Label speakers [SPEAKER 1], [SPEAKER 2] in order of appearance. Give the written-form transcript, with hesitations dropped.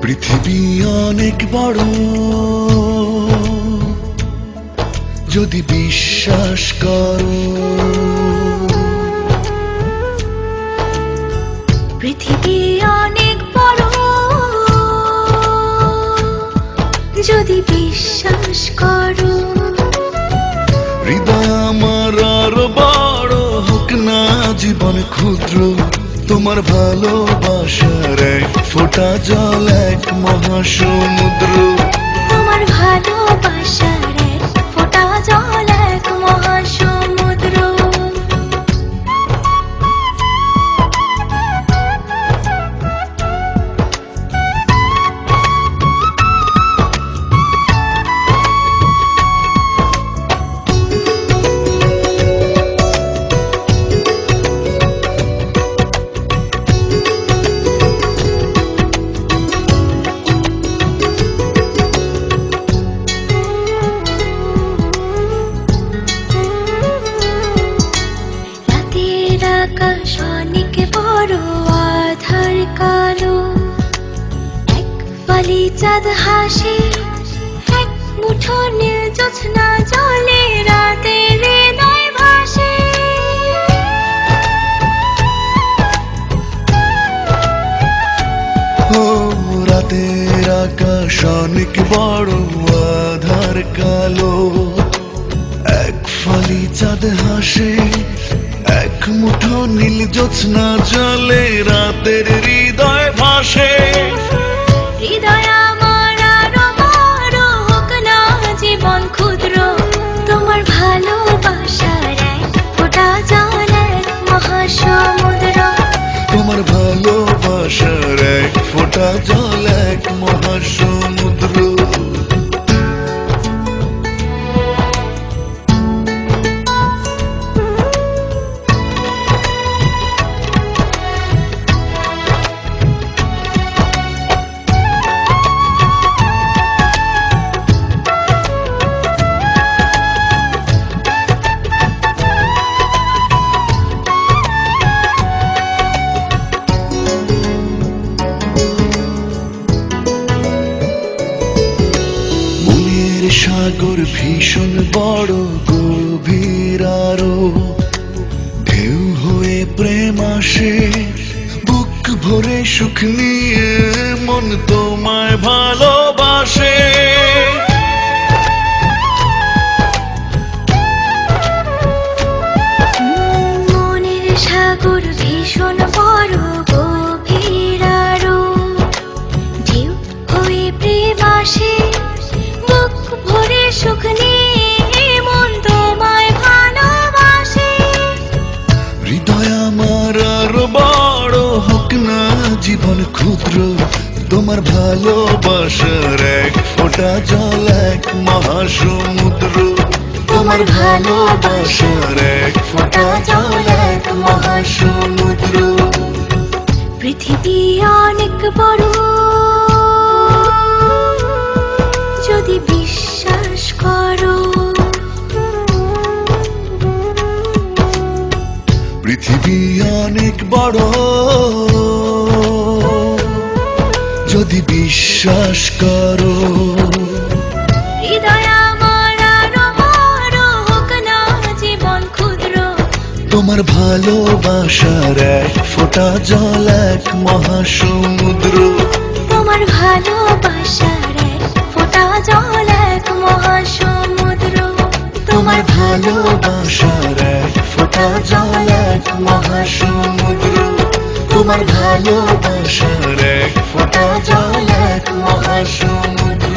[SPEAKER 1] পৃথিবী অনেক বড়, যদি বিশ্বাস করো।
[SPEAKER 2] পৃথিবী অনেক বড়, যদি বিশ্বাস করো।
[SPEAKER 1] হৃদয় আমার আরো বড় হোক না জীবন ক্ষুদ্র, তোমার ভালোবাসার এক ফোঁটা জল এক মহাসমুদ্র।
[SPEAKER 2] তোমার ভালোবাসার এক ফোঁটা জল এক মহাসমুদ্র। আকাশ অনেক বড়, আধার কালো, এক ফালি চাঁদ হাসে, এক মুঠো নীল জ্যোৎস্না জলে, রাতের হৃদয় ভাসে।
[SPEAKER 1] ও রাতের আকাশ অনেক বড়, আধার কালো, এক ফালি চাঁদ হাসে, এক মুঠো নীল জ্যোৎস্না জলে, রাতের হৃদয় ভাসে।
[SPEAKER 2] হৃদয় আমার আরো বড় হোক না জীবন ক্ষুদ্র, তোমার ভালোবাসার এক ফোঁটা জল এক মহাসমুদ্র।
[SPEAKER 1] তোমার ভালোবাসার এক ফোঁটা জল এক মহাসমুদ্র। সাগর ভীষণ বড়, গভীর আরো, ঢেউ হয়ে প্রেম আসে, বুক ভরে সুখ নিয়ে মন তোমায় ভালোবাসে।
[SPEAKER 2] মনের সাগর ভীষণ বড়, গভীর আরো, ঢেউ হয়ে প্রেম আসে, বুক ভরে সুখ নিয়ে মন তোমায় ভালোবাসে।
[SPEAKER 1] হৃদয় আমার আরো বড় হোক না জীবন ক্ষুদ্র, তোমার ভালোবাসার এক ফোঁটা জল এক মহাসমুদ্র। তোমার ভালোবাসার এক ফোঁটা জল এক মহাসমুদ্র।
[SPEAKER 2] পৃথিবী অনেক বড়, যদি বিশ্বাস করো।
[SPEAKER 1] পৃথিবী অনেক বড়, যদি বিশ্বাস করো।
[SPEAKER 2] হৃদয় আমার আরো বড় হোক না জীবন ক্ষুদ্র,
[SPEAKER 1] তোমার ভালোবাসার এক ফোঁটা জল এক মহাসমুদ্র।
[SPEAKER 2] তোমার ভালোবাসার এক ফোঁটা জল এক মহাসমুদ্র।
[SPEAKER 1] তোমার ভালোবাসার এক ফোঁটা জল এক মহাসমুদ্র। তোমার ভালোবাসার এক ফোঁটা জল এক মহাসমুদ্র।